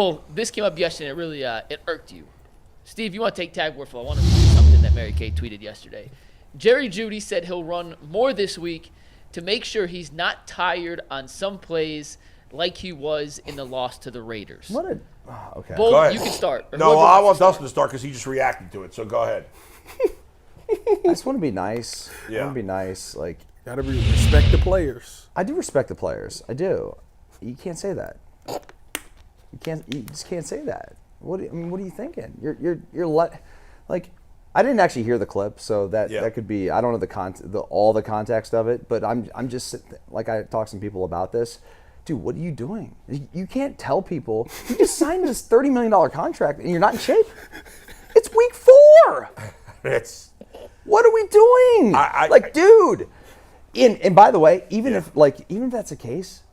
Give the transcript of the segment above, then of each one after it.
Well, this came up yesterday. It really it irked you. Steve, you want to take tag word for I want to read something that Mary Kay tweeted yesterday. Jerry Jeudy said he'll run more this week to make sure he's not tired on some plays like he was in the loss to the Raiders. Okay. Bull, go ahead. you can start. No, I want Dustin to start because he just reacted to it. So go ahead. I just want to be nice. Yeah. I want to be nice. Like, Gotta respect the players. I do respect the players. I do. You can't say that. You just can't say that. What are you thinking? Like, I didn't actually hear the clip, so that could be. I don't know all the context of it, but I'm just like I talked to some people about this. Dude, what are you doing? You can't tell people you just signed this $30 million contract and you're not in shape. It's week 4. What are we doing? Dude. And by the way, even if that's the case,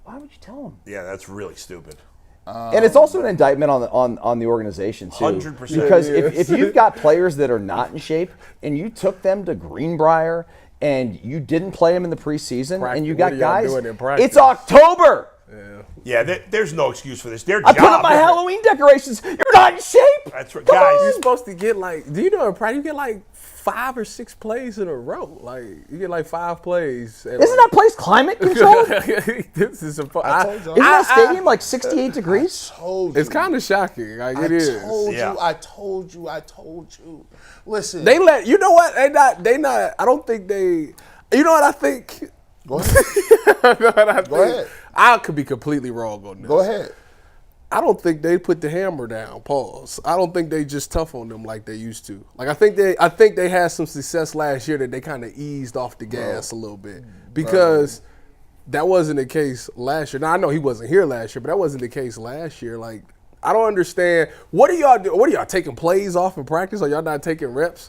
why would you tell them? Yeah, that's really stupid. And it's also an indictment on the organization too. 100%. Because if you've got players that are not in shape and you took them to Greenbrier and you didn't play them in the preseason and you got guys, it's October. Yeah, there's no excuse for this. I put up my Halloween decorations. You're not in shape. That's right, Come guys. on. You're supposed to get do you know, you get 5 or 6 plays in a row. Like, you get 5 plays. Isn't that place climate controlled? This is Isn't that stadium 68 degrees? It's kind of shocking. It is. I told you. Listen. You know what? They not, I don't think they, you know what I think? Go ahead. Go ahead. I could be completely wrong on this. Go ahead. I don't think they put the hammer down. Pause. I don't think they just tough on them like they used to. I think they had some success last year that they kind of eased off the gas a little bit because that wasn't the case last year. Now I know he wasn't here last year, but that wasn't the case last year. I don't understand. What are y'all doing? What are y'all taking plays off in practice? Are y'all not taking reps?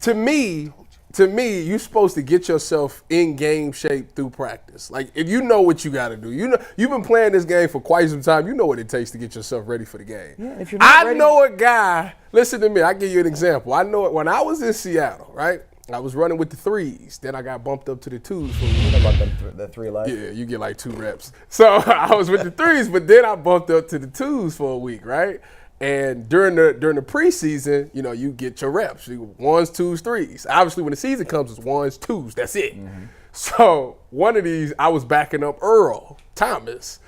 To me, you're supposed to get yourself in game shape through practice. If you know what you got to do, you've been playing this game for quite some time. You know what it takes to get yourself ready for the game. Yeah, if you're not ready. know a guy. Listen to me. I'll give you an example. I know it when I was in Seattle, right? I was running with the 3s. Then I got bumped up to the 2s. You know about the 3 legs? Yeah, you get 2 reps. So I was with the 3s, but then I bumped up to the 2s for a week, right? And during the preseason, you get your reps. 1s, 2s, 3s. Obviously, when the season comes, it's 1s, 2s. That's it. Mm-hmm. So one of these, I was backing up Earl Thomas.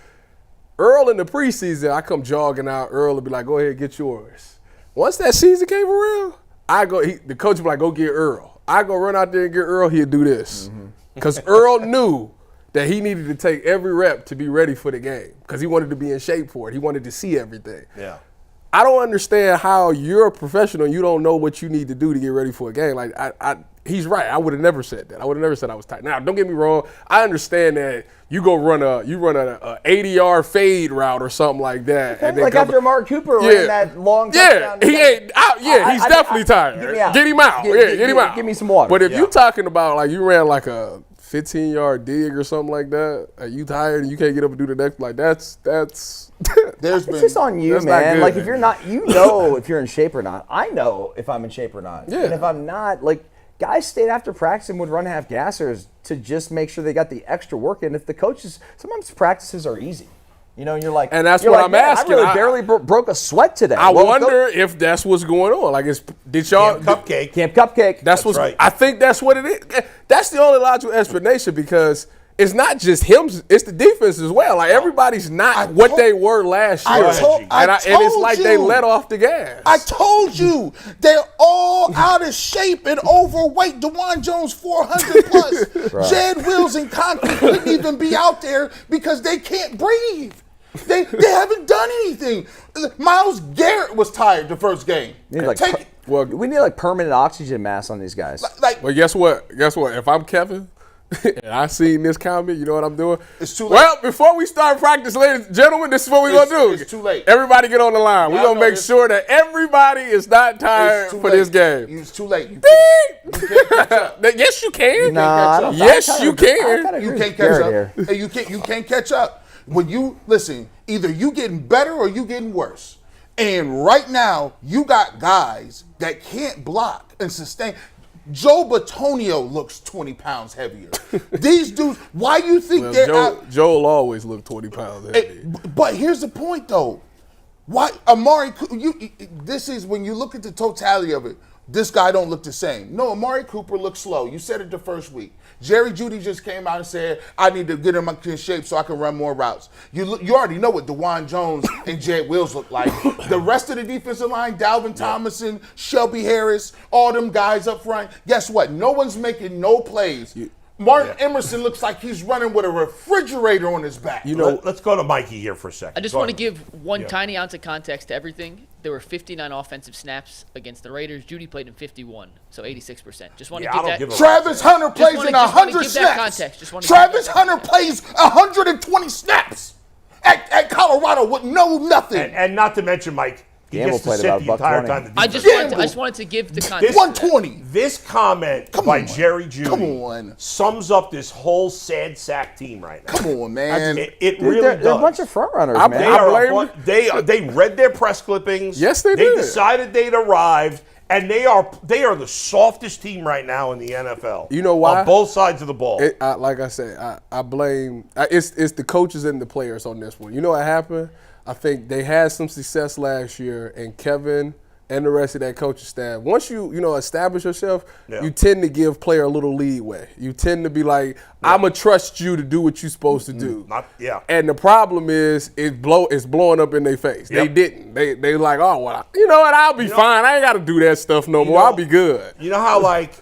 Earl in the preseason, I come jogging out. Earl will be like, "Go ahead, get yours." Once that season came around, the coach will be like, "Go get Earl." I go run out there and get Earl. He'll do this because Earl knew that he needed to take every rep to be ready for the game because he wanted to be in shape for it. He wanted to see everything. Yeah. I don't understand how you're a professional and you don't know what you need to do to get ready for a game. He's right. I would have never said that. I would have never said I was tight. Now, don't get me wrong. I understand that you run a 80-yard fade route or something like that. And then after Mark Cooper ran that long touchdown. He's definitely tired. Get him out. Get him out. Give me some water. But if you're talking about you ran a 15-yard dig or something like that, and you tired and you can't get up and do the next, that's it's just on you, man. Good, if you're not, if you're in shape or not. I know if I'm in shape or not. Yeah. And if I'm not, guys stayed after practice and would run half gassers to just make sure they got the extra work in. If the coaches, sometimes practices are easy. And you're and that's what I'm asking. I really barely broke a sweat today. I wonder if that's what's going on. Did y'all Camp Cupcake? That's right. I think that's what it is. That's the only logical explanation because it's not just him; it's the defense as well. Everybody's not what they were last year, and it's like they let off the gas. I told you they're all out of shape and overweight. DeJuan Jones 400 plus. Right. Jed Wills and Conklin couldn't even be out there because they can't breathe. They haven't done anything. Myles Garrett was tired the first game. We need permanent oxygen masks on these guys. Well, guess what? If I'm Kevin and I seen this comment, you know what I'm doing? It's too late. Well, before we start practice, ladies and gentlemen, this is what we're going to do. It's too late. Everybody get on the line. We're going to make sure that everybody is not tired for this game. It's too late. You can't catch up. Yes, you can. Yes, you can. You can't catch up. And you can't catch up. When you listen, either you getting better or you getting worse. And right now, you got guys that can't block and sustain. Joe Batonio looks 20 pounds heavier. These dudes, why you think they're out? Joel always looked 20 pounds heavy. But here's the point, though. Why Amari? This is when you look at the totality of it. This guy don't look the same. No, Amari Cooper looks slow. You said it the first week. Jerry Jeudy just came out and said, I need to get him in shape so I can run more routes. You already know what DeJuan Jones and Jed Wills look like. The rest of the defensive line, Dalvin Tomlinson, Shelby Harris, all them guys up front, guess what? No one's making no plays. Martin Emerson looks like he's running with a refrigerator on his back. Let's go to Mikey here for a second. I just want to give one tiny ounce of context to everything. There were 59 offensive snaps against the Raiders. Jeudy played in 51, so 86%. Just want to give that. Travis Hunter plays in 100 snaps. Travis Hunter plays 120 snaps at Colorado with nothing. And not to mention, Mike, he Gamble gets to played sit about the $1.20. entire time. I just wanted to give the context. 120. This comment by Jerry Jeudy Come on. sums up this whole sad sack team right now. Come on, man. It really does. They're a bunch of front runners, They man. they read their press clippings. Yes, they They did. decided they'd arrived, and they are the softest team right now in the NFL. You know why? On both sides of the ball. Like I said, I blame it's the coaches and the players on this one. You know what happened? I think they had some success last year, and Kevin and the rest of that coaching staff, once you establish yourself, you tend to give player a little leeway. You tend to be like, I'm going to trust you to do what you're supposed to do. And the problem is it's blowing up in their face. They didn't. They like, oh, well, you know what, I'll be fine. I ain't got to do that stuff no more. I'll be good. You know how, like,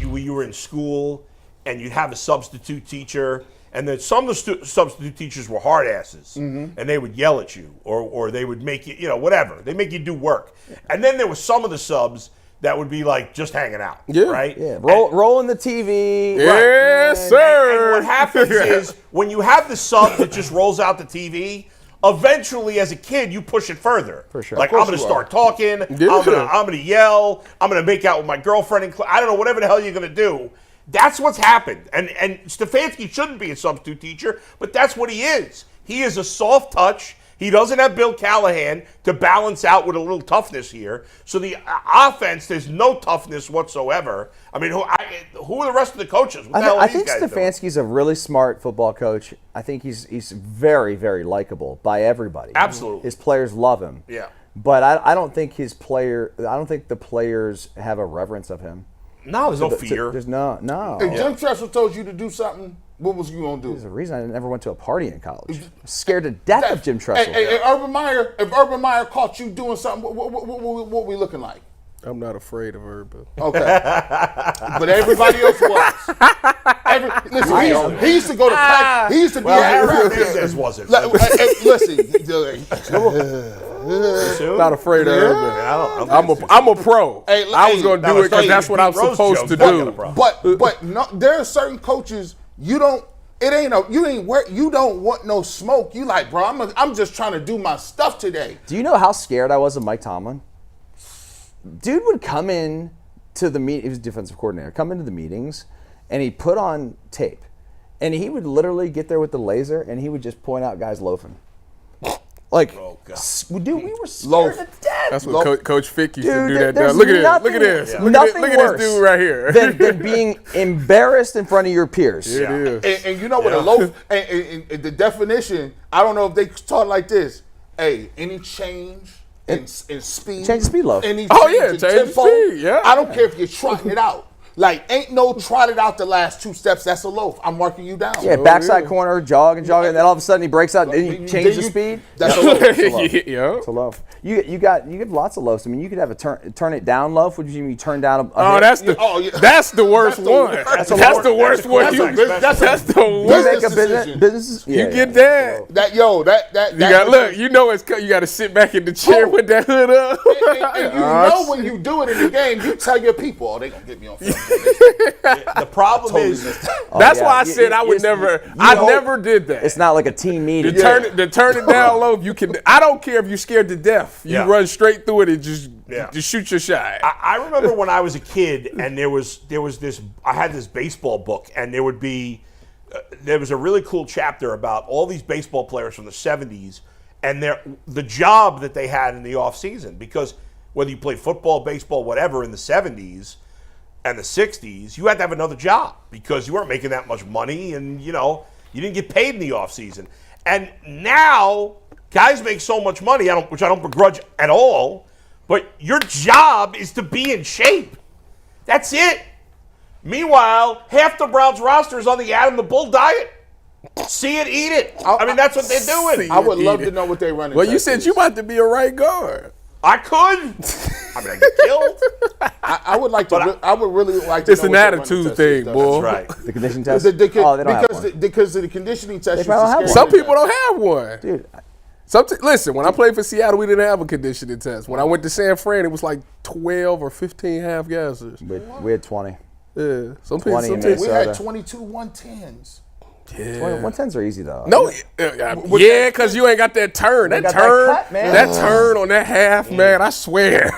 you were in school and you'd have a substitute teacher, and then some of the substitute teachers were hard asses, and they would yell at you, or they would make you, whatever. They make you do work. And then there was some of the subs that would be like just hanging out, right? Yeah, rolling the TV. Yes, sir. And what happens is when you have the sub that just rolls out the TV, eventually as a kid you push it further. For sure. Like, I'm going to start talking. Yeah. I'm going to yell. I'm going to make out with my girlfriend. I don't know, whatever the hell you're going to do. That's what's happened. And Stefanski shouldn't be a substitute teacher, but that's what he is. He is a soft touch. He doesn't have Bill Callahan to balance out with a little toughness here. So the offense, there's no toughness whatsoever. I mean, who are the rest of the coaches? What the hell are I these think guys Stefanski's a really smart football coach. I think he's very, very likable by everybody. Absolutely. His players love him. Yeah. But I don't think the players have a reverence of him. No, there's no fear. There's no. If Jim Tressel told you to do something, what was you going to do? There's a reason I never went to a party in college. Scared to death of Jim Tressel. Hey, if Urban Meyer caught you doing something, what we looking like? I'm not afraid of Urban. Okay. But everybody else was. Listen, he used to go to he used to be at Hernandez wasn't. Listen. Not afraid of Urban. I'm a pro. I was going to do it because that's what I'm supposed to do. But no, there are certain coaches you don't want no smoke. You like, bro, I'm just trying to do my stuff today. Do you know how scared I was of Mike Tomlin? Dude would come in to the meeting. He was defensive coordinator. Come into the meetings, and he'd put on tape, and he would literally get there with the laser, and he would just point out guys loafing. Like, dude, we were scared to death. That's what Coach Fick used to do that. There's Look at this. nothing- Look at this. yeah. Look Nothing at worse this dude right here. than being embarrassed in front of your peers. It is. And you know what a loaf, and the definition, I don't know if they taught like this. Hey, any change in speed. Change the speed loaf. Any Change the tempo, speed, yeah. I don't care if you're trotting it out. Like, ain't no trotted out the last 2 steps. That's a loaf. I'm marking you down. Yeah, backside corner, jog, and then all of a sudden he breaks out and you change the speed. That's a loaf. Yeah. It's a loaf. You get lots of loafs. I mean, you could have a turn it down loaf, which mean you turn down a That's the worst one. That's the worst one. That's the worst. Make a business. You get that. You got to sit back in the chair with that hood up. And you know when you do it in the game, you tell your people, oh, they gonna get me on film. The problem is that's why I said I would never. I never did that. It's not like a team meeting. To turn it down low, you can. I don't care if you're scared to death. You run straight through it and just shoot your shot. I remember when I was a kid, and there was this. I had this baseball book, and there was a really cool chapter about all these baseball players from the '70s and the job that they had in the off season. Because whether you played football, baseball, whatever in the '70s, and the 60s, you had to have another job because you weren't making that much money and, you didn't get paid in the offseason. And now, guys make so much money, which I don't begrudge at all, but your job is to be in shape. That's it. Meanwhile, half the Browns roster is on the Adam the Bull diet. See it, eat it. I mean, that's what they're doing. I would love to know what they run. Well, you said you about to be a right guard. I could. I mean, I get killed. I would like to. I would really like to. It's know an what their running attitude test thing, is, though. boy. That's right. The conditioning test. They don't have one. because the conditioning test. They probably don't have Some people don't have one. Dude, Listen, when I played for Seattle, we didn't have a conditioning test. When I went to San Fran, it was like 12 or 15 half gassers. we had 20. Yeah, some people. 20 in We had Minnesota. 22 110s. Yeah. 110s are easy though. No, yeah, because you ain't got that turn. got That that turn, cut, man. that turn on that half, man. I swear.